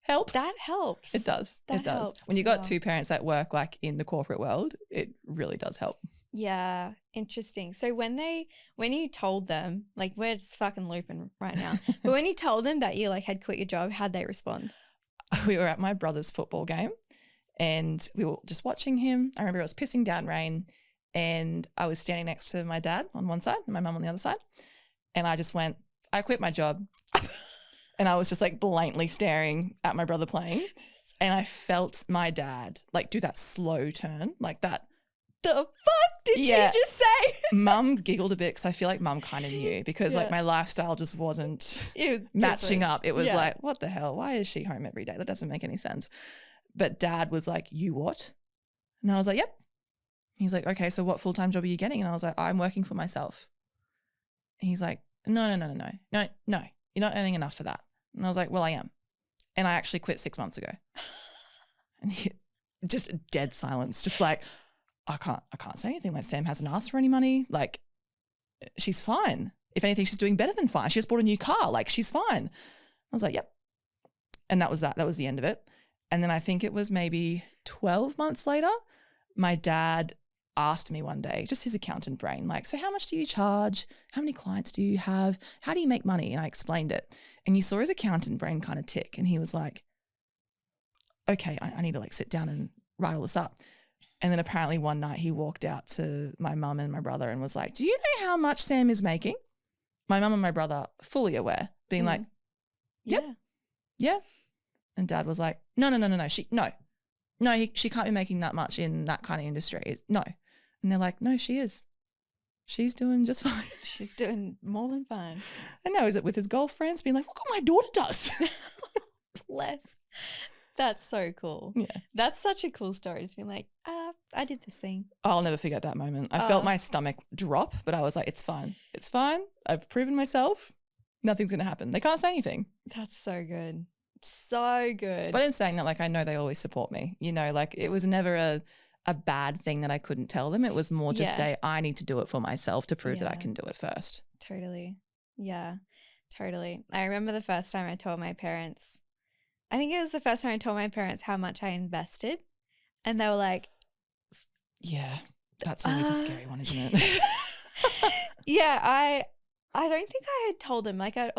help. That helps. It does. That It does. helps. When you got Wow. two parents that work like in the corporate world, it really does help. Yeah, interesting. So when you told them, like we're just fucking looping right now, but when you told them that you like had quit your job, how'd they respond? We were at my brother's football game and we were just watching him. I remember it was pissing down rain and I was standing next to my dad on one side and my mum on the other side. And I just went, I quit my job. And I was just like blatantly staring at my brother playing. And I felt my dad like do that slow turn, like that. The fuck did she just say? Mum giggled a bit because I feel like mum kind of knew because like my lifestyle just wasn't matching up. It was like, what the hell? Why is she home every day? That doesn't make any sense. But dad was like, you what? And I was like, yep. He's like, okay, so what full-time job are you getting? And I was like, I'm working for myself. And he's like, no. You're not earning enough for that. And I was like, well, I am. And I actually quit 6 months ago. And just dead silence, just like, I can't say anything. Like Sam hasn't asked for any money. Like she's fine. If anything, she's doing better than fine. She just bought a new car. Like she's fine. I was like, yep. And that was that. That was the end of it. And then I think it was maybe 12 months later, my dad asked me one day, just his accountant brain, like, so how much do you charge? How many clients do you have? How do you make money? And I explained it. And you saw his accountant brain kind of tick. And he was like, okay, I need to like sit down and write all this up. And then apparently one night he walked out to my mum and my brother and was like, do you know how much Sam is making? My mum and my brother fully aware, being like, yep, yeah. And dad was like, no. She can't be making that much in that kind of industry. No. And they're like, no, she is. She's doing just fine. She's doing more than fine. And now is it with his golf friends being like, look what my daughter does. Bless. That's so cool. Yeah. That's such a cool story. Just being like, I did this thing. I'll never forget that moment. I felt my stomach drop, but I was like, it's fine. It's fine. I've proven myself. Nothing's going to happen. They can't say anything. That's so good. So good. But in saying that, like, I know they always support me. You know, like it was never a bad thing that I couldn't tell them. It was more just I need to do it for myself to prove that I can do it first. Totally. Yeah, totally. I remember the first time I told my parents, I think it was the first time I told my parents how much I invested. And they were like, yeah, that's always a scary one, isn't it? Yeah, I don't think I had told them. Like I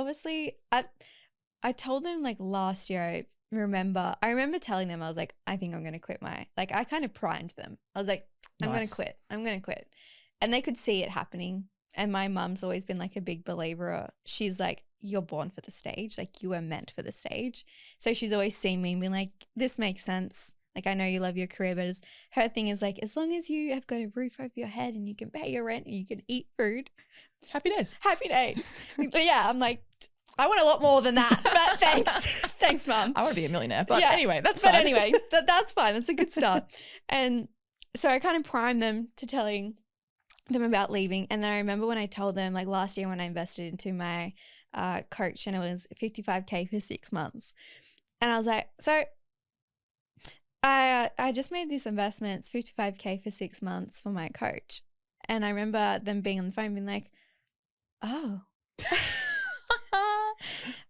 told them like last year. I remember telling them, I was like, I think I'm going to quit I kind of primed them. I was like, I'm going to quit. I'm going to quit. And they could see it happening. And my mum's always been like a big believer. She's like, you're born for the stage. Like you were meant for the stage. So she's always seen me and been like, this makes sense. Like I know you love your career, but her thing is like, as long as you have got a roof over your head and you can pay your rent and you can eat food. Happy days. Happy days. But yeah, I'm like, I want a lot more than that. But thanks. Thanks, Mum. I want to be a millionaire. But anyway, that's fine. But anyway, that's fine. It's a good start. And so I kind of primed them to telling them about leaving. And then I remember when I told them, like last year when I invested into my coach and it was $55K for 6 months. And I was like, so I just made this investment. It's $55K for 6 months for my coach. And I remember them being on the phone being like, oh.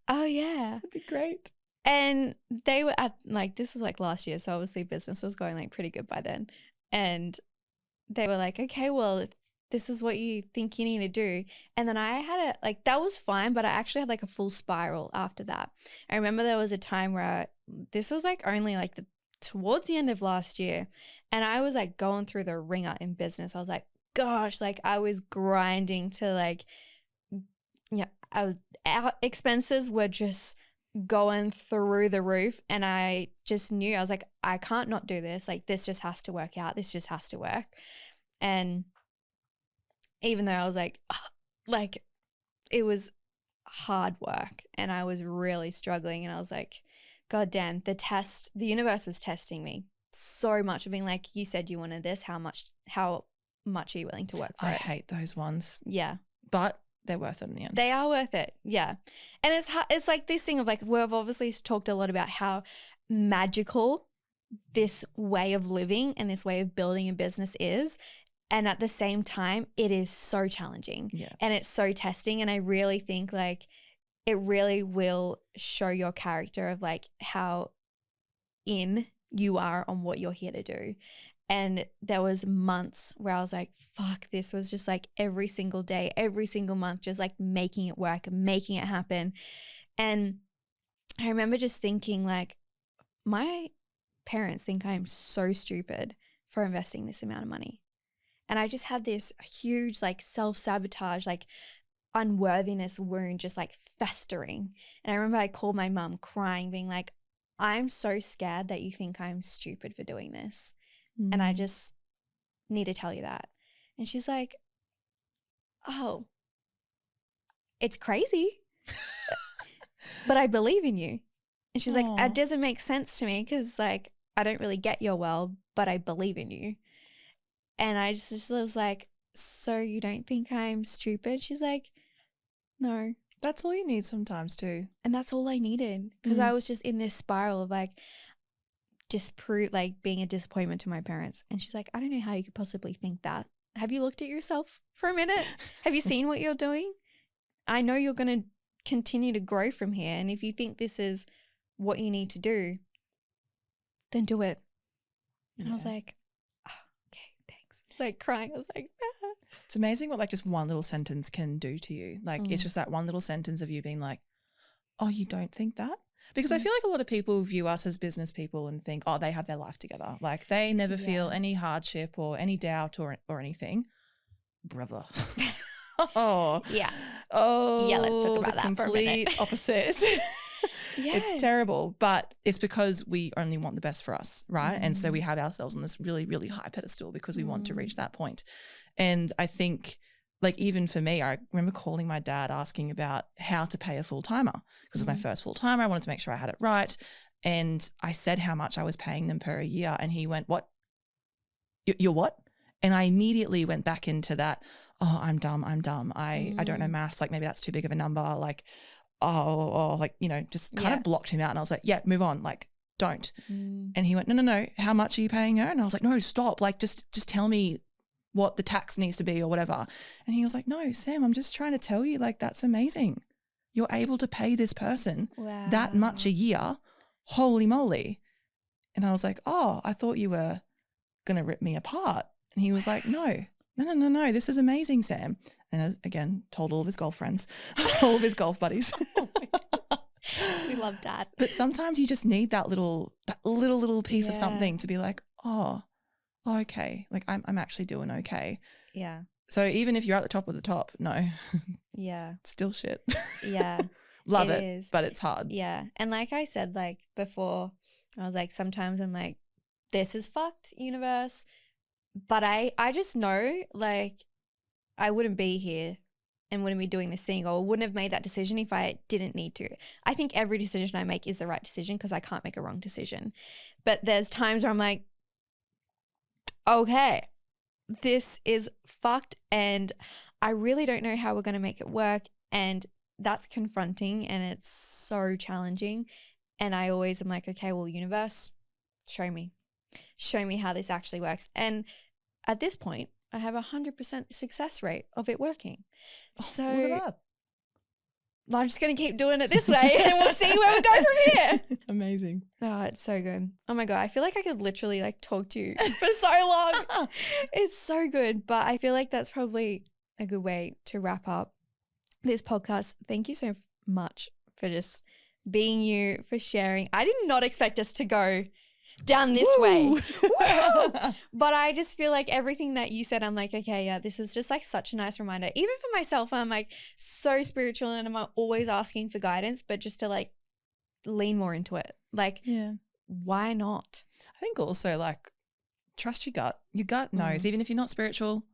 Oh, yeah. That'd be great. And they were at like, this was like last year. So obviously business was going like pretty good by then. And they were like, okay, well, if this is what you think you need to do. And then I had that was fine, but I actually had like a full spiral after that. I remember there was a time where this was like only like towards the end of last year. And I was like going through the ringer in business. I was like, gosh, like I was grinding to like, our expenses were just going through the roof, and I just knew, I was like, I can't not do this. Like, this just has to work out. This just has to work. And even though I was like it was hard work and I was really struggling, and I was like, God damn, the universe was testing me so much of being like, you said you wanted this. How much are you willing to work for I it? hate those ones. Yeah. But they're worth it in the end. They are worth it. Yeah. And it's like this thing of like, we've obviously talked a lot about how magical this way of living and this way of building a business is. And at the same time, it is so challenging and it's so testing. And I really think like it really will show your character of like how in you are on what you're here to do. And there was months where I was like, fuck, this was just like every single day, every single month, just like making it work, making it happen. And I remember just thinking like, my parents think I'm so stupid for investing this amount of money. And I just had this huge like self-sabotage, like unworthiness wound just like festering. And I remember I called my mum crying, being like, I'm so scared that you think I'm stupid for doing this. And I just need to tell you that. And she's like, oh, it's crazy, but I believe in you. And she's like, it doesn't make sense to me because like, I don't really get your well, but I believe in you. And I just was like, so you don't think I'm stupid? She's like, no. That's all you need sometimes too. And that's all I needed because I was just in this spiral of like, being a disappointment to my parents. And she's like, I don't know how you could possibly think that. Have you looked at yourself for a minute? Have you seen what you're doing? I know you're going to continue to grow from here. And if you think this is what you need to do, then do it. And I was like, oh, okay, thanks. Like crying. I was like, ah. It's amazing what like just one little sentence can do to you. Like it's just that one little sentence of you being like, oh, you don't think that? Because I feel like a lot of people view us as business people and think, oh, they have their life together. Like they never feel any hardship or any doubt or anything. Brother. Oh. Yeah. Oh. Yeah, let's talk about that complete for a minute. Opposite. It's terrible, but it's because we only want the best for us, right? And so we have ourselves on this really, really high pedestal because we want to reach that point. And I think like even for me, I remember calling my dad asking about how to pay a full-timer because it was my first full-timer. I wanted to make sure I had it right. And I said how much I was paying them per year. And he went, what? You're what? And I immediately went back into that, oh, I'm dumb. I don't know maths. Like maybe that's too big of a number. Like, like, you know, just kind of blocked him out. And I was like, yeah, move on. Like, don't. And he went, no. How much are you paying her? And I was like, no, stop. Like, just tell me what the tax needs to be or whatever. And he was like, no, Sam, I'm just trying to tell you, like, that's amazing. You're able to pay this person that much a year. Holy moly. And I was like, oh, I thought you were going to rip me apart. And he was like, no, this is amazing, Sam. And again, told all of his golf friends, all of his golf buddies. We love Dad. But sometimes you just need that little piece of something to be like, oh, okay, like I'm actually doing okay. Yeah. So even if you're at the top of the top, no. Yeah. Still shit. Yeah. Love it, but it's hard. Yeah. And like I said, like before, I was like, sometimes I'm like, this is fucked, universe. But I just know like I wouldn't be here and wouldn't be doing this thing or wouldn't have made that decision if I didn't need to. I think every decision I make is the right decision because I can't make a wrong decision. But there's times where I'm like, okay, this is fucked and I really don't know how we're going to make it work. And that's confronting and it's so challenging. And I always am like, okay, well, universe, show me how this actually works. And at this point, I have 100% success rate of it working. So look at that. I'm just going to keep doing it this way and we'll see where we go from here. Amazing. Oh, it's so good. Oh my God. I feel like I could literally like talk to you for so long. It's so good. But I feel like that's probably a good way to wrap up this podcast. Thank you so much for just being you, for sharing. I did not expect us to go down this way. But I just feel like everything that you said, I'm like, okay, yeah, this is just like such a nice reminder. Even for myself, I'm like so spiritual and I'm always asking for guidance, but just to like lean more into it. Like, Yeah. why not? I think also like trust your gut. Your gut knows, even if you're not spiritual,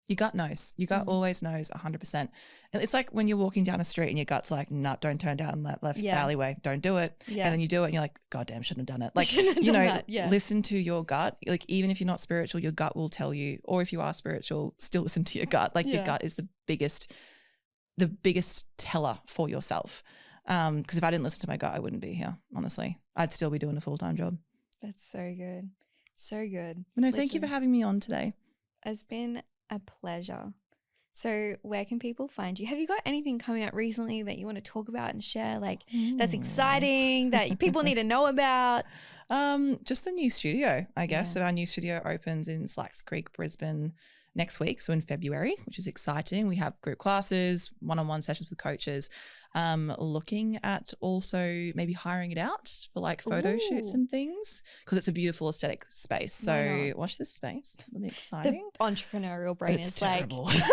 your gut knows. Your gut always knows 100%. And it's like when you're walking down a street and your gut's like, nah, don't turn down that left alleyway. Don't do it. Yeah. And then you do it and you're like, God damn, shouldn't have done it. Like, Shouldn't have you done know, that, yeah. listen to your gut. Like, even if you're not spiritual, your gut will tell you, or if you are spiritual, still listen to your gut. Like your gut is the biggest teller for yourself. Because if I didn't listen to my gut, I wouldn't be here, honestly. I'd still be doing a full-time job. That's so good. So good. But no, thank you for having me on today. It's been a pleasure. So where can people find you? Have you got anything coming up recently that you want to talk about and share? Like that's exciting that people need to know about? Just the new studio, I guess. So our new studio opens in Slacks Creek, Brisbane next week. So in February, which is exciting. We have group classes, one-on-one sessions with coaches. Looking at also maybe hiring it out for like photo shoots and things because it's a beautiful aesthetic space. So watch this space. It'll be exciting. The entrepreneurial brain is terrible. like,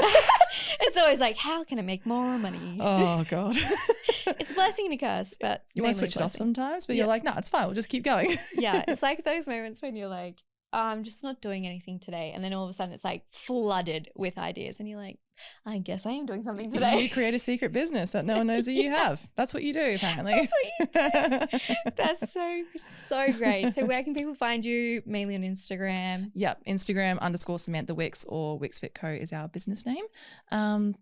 it's always like, how can I make more money? Oh God. It's a blessing and a curse, but you want to switch it off sometimes, but you're like, no, it's fine. We'll just keep going. Yeah. It's like those moments when you're like, I'm just not doing anything today. And then all of a sudden it's like flooded with ideas. And you're like, I guess I am doing something today. You create a secret business that no one knows that you have. That's what you do, apparently. That's what you do. That's so great. So where can people find you? Mainly on Instagram. Yep. Instagram _Samantha Wicks or WicksFit Co is our business name.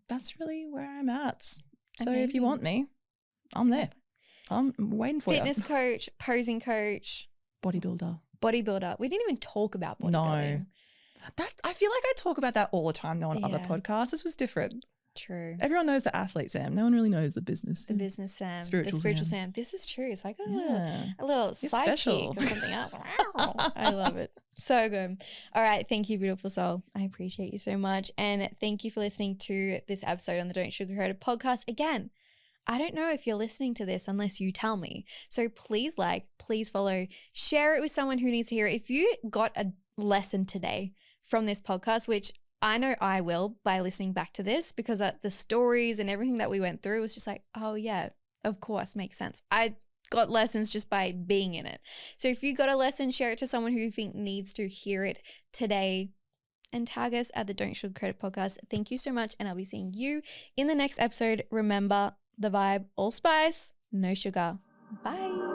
That's really where I'm at. So if you want me, I'm there. I'm waiting for you. Fitness coach, posing coach. Bodybuilder. We didn't even talk about bodybuilding. No. I feel like I talk about that all the time though on other podcasts. This was different. True. Everyone knows the athlete Sam. No one really knows the business. The business Sam. Spiritual the spiritual Sam. This is true. So I got a little sidekick or something else. I love it. So good. All right. Thank you, beautiful soul. I appreciate you so much. And thank you for listening to this episode on the Don't Sugarcoat It podcast. Again, I don't know if you're listening to this unless you tell me. So please please follow, share it with someone who needs to hear it. If you got a lesson today from this podcast, which I know I will by listening back to this because the stories and everything that we went through was just like, oh yeah, of course, makes sense. I got lessons just by being in it. So if you got a lesson, share it to someone who you think needs to hear it today and tag us at the Don't Sugarcoat It podcast. Thank you so much. And I'll be seeing you in the next episode. Remember, the vibe, all spice, no sugar. Bye.